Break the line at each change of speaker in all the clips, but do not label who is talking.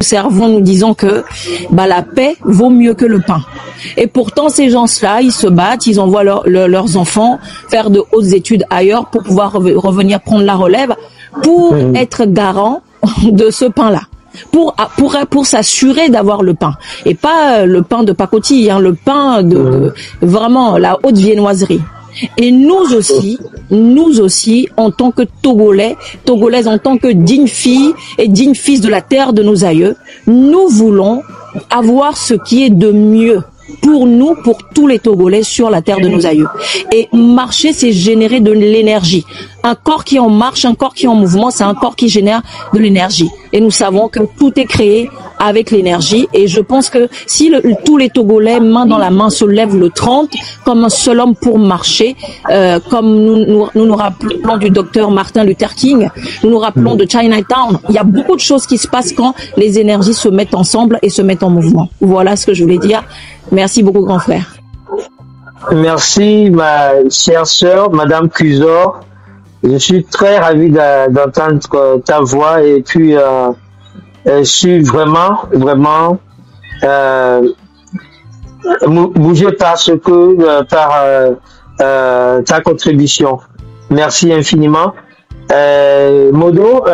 servons, nous disons que la paix vaut mieux que le pain. Et pourtant, ces gens-là, ils se battent, ils envoient leurs enfants faire de hautes études ailleurs pour pouvoir revenir prendre la relève, pour être garant de ce pain-là. Pour s'assurer d'avoir le pain. Et pas le pain de pacotille, hein, le pain de vraiment la haute viennoiserie. Et nous aussi, en tant que Togolaises, en tant que dignes filles et dignes fils de la terre de nos aïeux, nous voulons avoir ce qui est de mieux pour nous, pour tous les Togolais sur la terre de nos aïeux. Et marcher, c'est générer de l'énergie. Un corps qui en marche, un corps qui est en mouvement, c'est un corps qui génère de l'énergie. Et nous savons que tout est créé avec l'énergie. Et je pense que si tous les Togolais, main dans la main, se lèvent le 30, comme un seul homme pour marcher, comme nous rappelons du docteur Martin Luther King, nous rappelons de Chinatown, il y a beaucoup de choses qui se passent quand les énergies se mettent ensemble et se mettent en mouvement. Voilà ce que je voulais dire. Merci beaucoup, grand frère.
Merci, ma chère sœur, Madame Cusor. Je suis très ravi d'entendre ta voix et puis je suis vraiment bougé par ta contribution. Merci infiniment. Modo,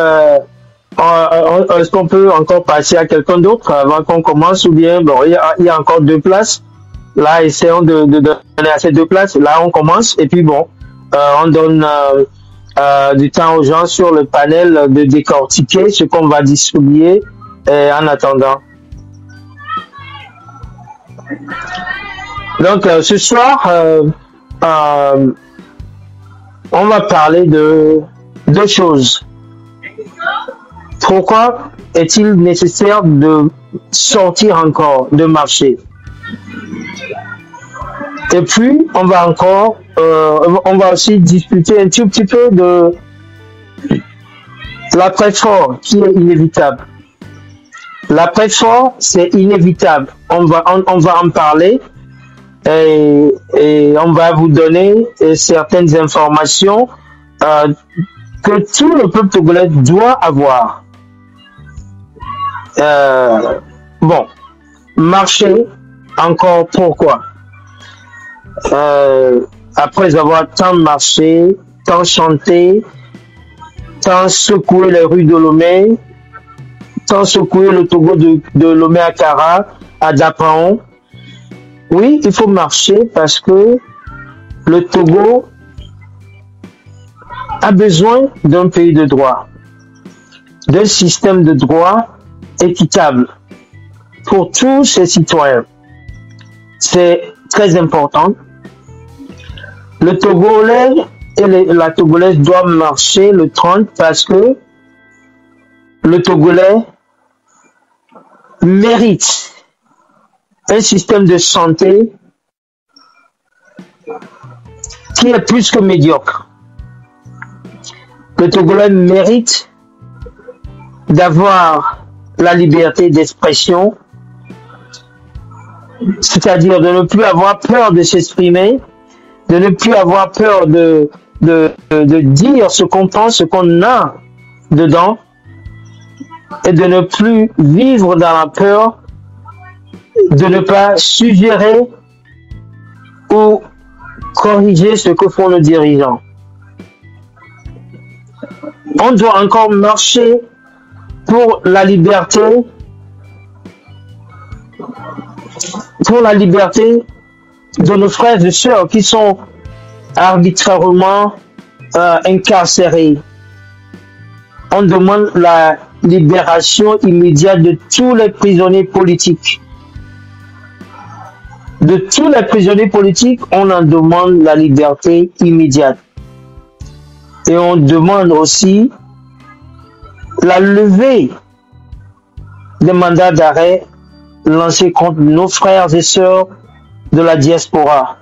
est-ce qu'on peut encore passer à quelqu'un d'autre avant qu'on commence, ou bien bon, il y a encore 2 places. Là, essayons de donner à ces 2 places. Là, on commence et puis bon, on donne du temps aux gens sur le panel de décortiquer ce qu'on va distribuer en attendant. Donc, ce soir, on va parler de 2 choses. Pourquoi est-il nécessaire de sortir encore, de marcher? Et puis, on va aussi discuter un tout petit peu de l'après-fort qui est inévitable. L'après-fort, c'est inévitable. On va en parler et on va vous donner certaines informations que tout le peuple togolais doit avoir. Bon, marcher encore, pourquoi? Après avoir tant marché, tant chanté, tant secoué les rues de Lomé, tant secoué le Togo de Lomé à Kara, à Dapaon. Oui, il faut marcher parce que le Togo a besoin d'un pays de droit, d'un système de droit équitable pour tous ses citoyens. C'est très important. Le Togolais et la Togolaise doivent marcher le 30 parce que le Togolais mérite un système de santé qui est plus que médiocre. Le Togolais mérite d'avoir la liberté d'expression, c'est-à-dire de ne plus avoir peur de s'exprimer, de ne plus avoir peur de dire ce qu'on pense, ce qu'on a dedans, et de ne plus vivre dans la peur de ne pas suggérer ou corriger ce que font nos dirigeants. On doit encore marcher pour la liberté de nos frères et sœurs qui sont arbitrairement incarcérés. On demande la libération immédiate de tous les prisonniers politiques. De tous les prisonniers politiques, on en demande la liberté immédiate. Et on demande aussi la levée des mandats d'arrêt lancés contre nos frères et sœurs de la diaspora.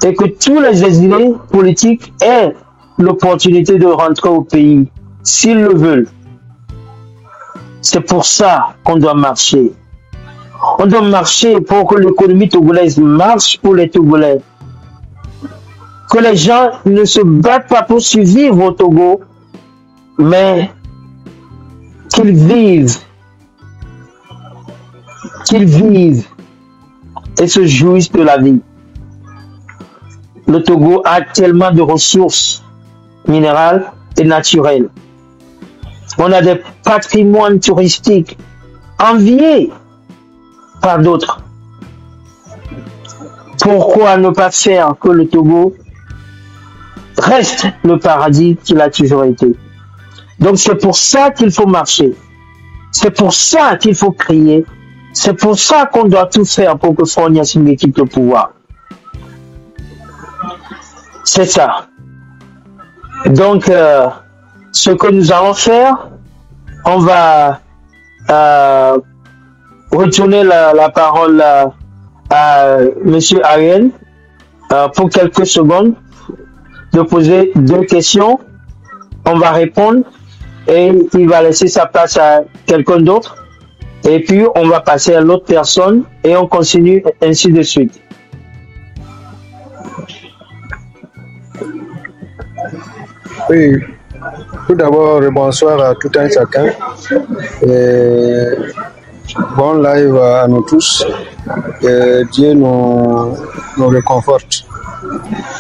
Et que tous les exilés politiques aient l'opportunité de rentrer au pays, s'ils le veulent. C'est pour ça qu'on doit marcher. On doit marcher pour que l'économie togolaise marche pour les Togolais. Que les gens ne se battent pas pour survivre au Togo, mais qu'ils vivent et se jouissent de la vie. Le Togo a tellement de ressources minérales et naturelles. On a des patrimoines touristiques enviés par d'autres. Pourquoi ne pas faire que le Togo reste le paradis qu'il a toujours été? Donc c'est pour ça qu'il faut marcher. C'est pour ça qu'il faut crier. C'est pour ça qu'on doit tout faire pour que Faure Gnassingbé quitte le pouvoir. C'est ça. Donc, ce que nous allons faire, on va retourner la parole à M. Ariel pour quelques secondes, de poser 2 questions. On va répondre et il va laisser sa place à quelqu'un d'autre. Et puis, on va passer à l'autre personne et on continue ainsi de suite.
Oui, tout d'abord, bonsoir à tout un chacun. Et bon live à nous tous. Et Dieu nous réconforte.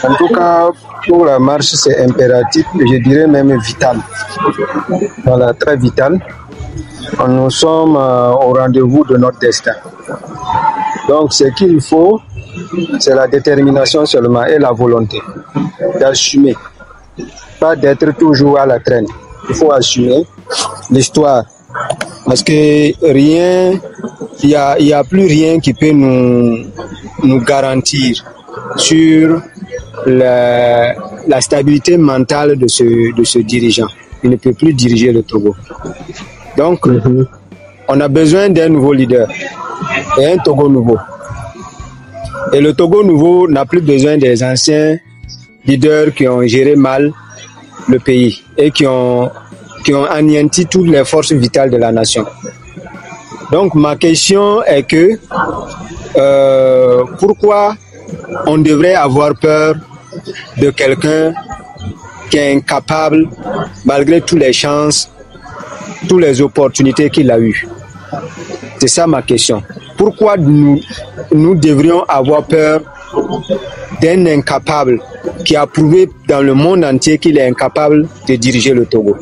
En tout cas, pour la marche, c'est impératif, je dirais même vital. Voilà, très vital. Nous sommes au rendez-vous de notre destin. Donc, ce qu'il faut, c'est la détermination seulement et la volonté d'assumer. Pas d'être toujours à la traîne. Il faut assumer l'histoire. Parce que rien, il y a plus rien qui peut nous garantir sur la stabilité mentale de ce dirigeant. Il ne peut plus diriger le Togo. Donc, on a besoin d'un nouveau leader et un Togo nouveau. Et le Togo nouveau n'a plus besoin des anciens leaders qui ont géré mal le pays et qui ont anéanti toutes les forces vitales de la nation. Donc, ma question est que pourquoi on devrait avoir peur de quelqu'un qui est incapable, malgré toutes les chances, toutes les opportunités qu'il a eues? C'est ça ma question. Pourquoi nous devrions avoir peur d'un incapable qui a prouvé dans le monde entier qu'il est incapable de diriger le Togo?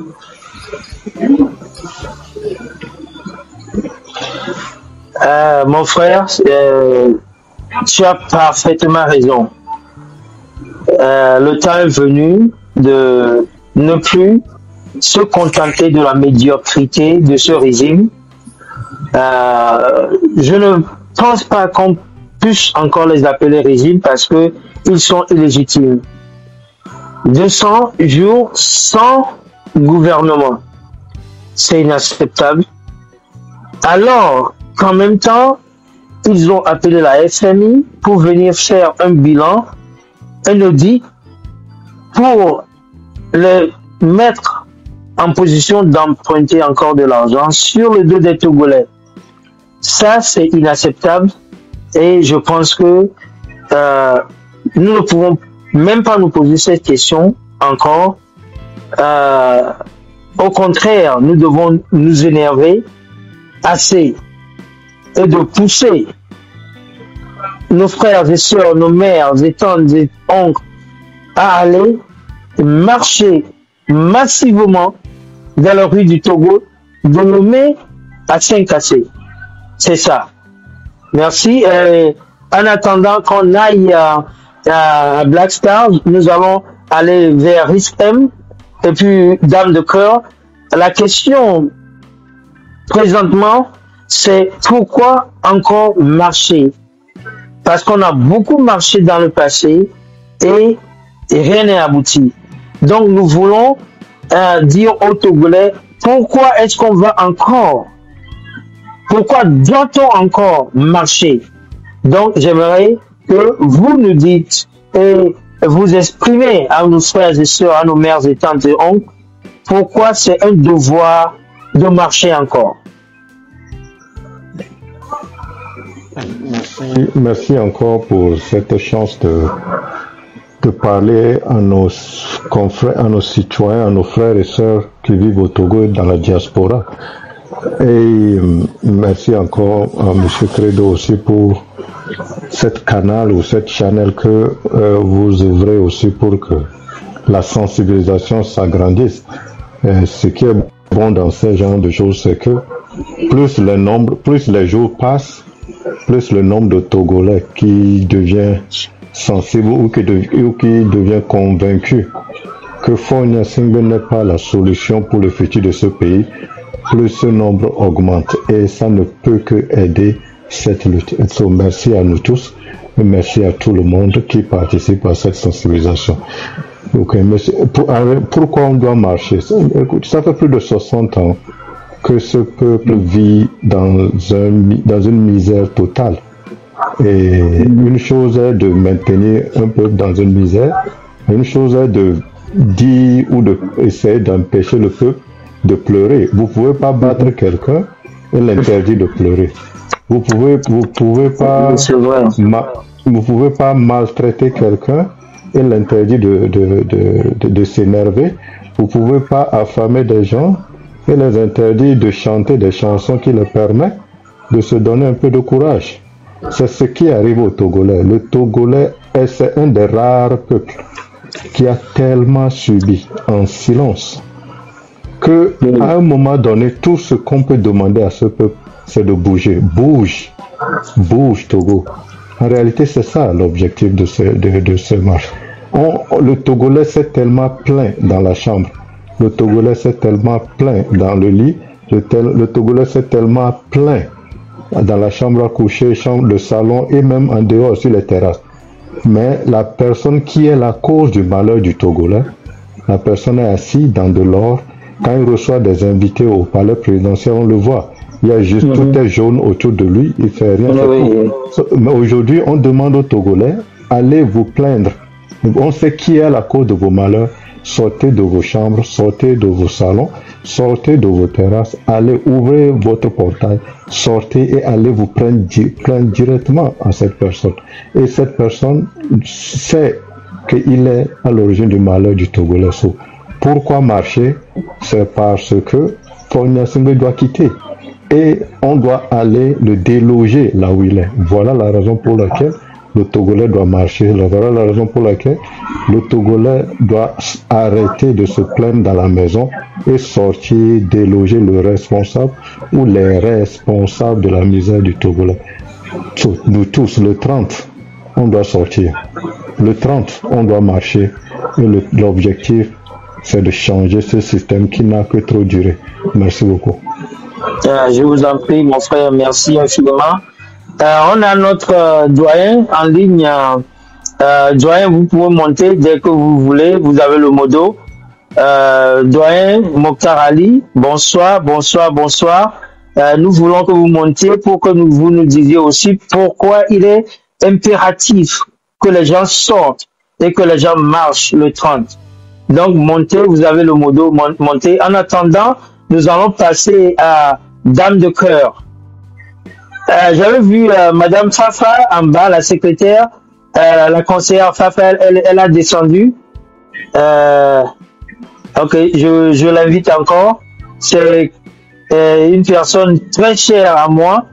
Mon frère, tu as parfaitement raison. Le temps est venu de ne plus se contenter de la médiocrité de ce régime. Je ne pense pas qu'on puisse encore les appeler régime parce que ils sont illégitimes. 200 jours sans gouvernement, c'est inacceptable. Alors qu'en même temps, ils ont appelé la FMI pour venir faire un bilan, un audit, pour les mettre en position d'emprunter encore de l'argent sur le dos des Togolais. Ça, c'est inacceptable et je pense que nous ne pouvons même pas nous poser cette question encore. Au contraire, nous devons nous énerver assez et de pousser nos frères et sœurs, nos mères et tantes et oncles à aller marcher massivement dans la rue du Togo, de Lomé à Saint-Cassé. C'est ça. Merci. En attendant qu'on aille à Black Star, nous allons aller vers Riskem et puis Dame de Cœur. La question présentement, c'est pourquoi encore marcher? Parce qu'on a beaucoup marché dans le passé et rien n'est abouti. Donc nous voulons dire aux Togolais, pourquoi est-ce qu'on va encore? Pourquoi doit-on encore marcher? Donc j'aimerais que vous nous dites et vous exprimez à nos frères et sœurs, à nos mères et tantes et oncles, pourquoi c'est un devoir de marcher encore.
Merci encore pour cette chance de parler à nos confrères, à nos citoyens, à nos frères et sœurs qui vivent au Togo et dans la diaspora. Et merci encore à M. Credo aussi pour cette canal ou cette channel que vous ouvrez aussi pour que la sensibilisation s'agrandisse. Ce qui est bon dans ce genre de choses, c'est que plus les jours passent, plus le nombre de Togolais qui devient sensible ou qui devient convaincu que Fonya Singbe n'est pas la solution pour le futur de ce pays, plus ce nombre augmente et ça ne peut que aider cette lutte. Et donc, merci à nous tous et merci à tout le monde qui participe à cette sensibilisation. Ok, monsieur, pourquoi on doit marcher? Écoute, ça fait plus de 60 ans que ce peuple vit dans une misère totale. Et une chose est de maintenir un peuple dans une misère, une chose est de dire ou d'essayer d'empêcher le peuple de pleurer. Vous pouvez pas battre quelqu'un et l'interdire de pleurer. Vous pouvez pas maltraiter quelqu'un et l'interdire de s'énerver. Vous pouvez pas affamer des gens et les interdire de chanter des chansons qui leur permettent de se donner un peu de courage. C'est ce qui arrive au Togolais. Le Togolais c'est un des rares peuples qui a tellement subi en silence que à un moment donné, tout ce qu'on peut demander à ce peuple, c'est de bouger. Bouge Togo. En réalité, c'est ça l'objectif de ce marche. Le Togolais s'est tellement plaint dans la chambre. Le Togolais s'est tellement plaint dans le lit. Le Togolais s'est tellement plaint dans la chambre à coucher, le salon et même en dehors sur les terrasses. Mais la personne qui est la cause du malheur du Togolais, la personne est assise dans de l'or. Quand il reçoit des invités au palais présidentiel, on le voit. Il y a juste tout est jaune autour de lui, il fait rien. Mais aujourd'hui, on demande aux Togolais, allez vous plaindre. On sait qui est la cause de vos malheurs. Sortez de vos chambres, sortez de vos salons, sortez de vos terrasses, allez ouvrir votre portail, sortez et allez vous plaindre directement à cette personne. Et cette personne sait qu'il est à l'origine du malheur du Togolais. Pourquoi marcher? C'est parce que Fonya Singbe doit quitter. Et on doit aller le déloger là où il est. Voilà la raison pour laquelle le Togolais doit marcher. Voilà la raison pour laquelle le Togolais doit arrêter de se plaindre dans la maison et sortir, déloger le responsable ou les responsables de la misère du Togolais. Nous tous, le 30, on doit sortir. Le 30, on doit marcher. Et l'objectif, c'est de changer ce système qui n'a que trop duré. Merci beaucoup.
Je vous en prie, mon frère, merci infiniment. On a notre doyen en ligne. Doyen, vous pouvez monter dès que vous voulez. Vous avez le modo. Doyen Mokhtar Ali, bonsoir. Nous voulons que vous montiez pour que vous nous disiez aussi pourquoi il est impératif que les gens sortent et que les gens marchent le 30. Donc, montez, vous avez le modo, montez. En attendant, nous allons passer à Dame de Cœur. J'avais vu Madame Fafa en bas, la secrétaire, la conseillère Fafa, elle a descendu. Ok, je l'invite encore. C'est une personne très chère à moi.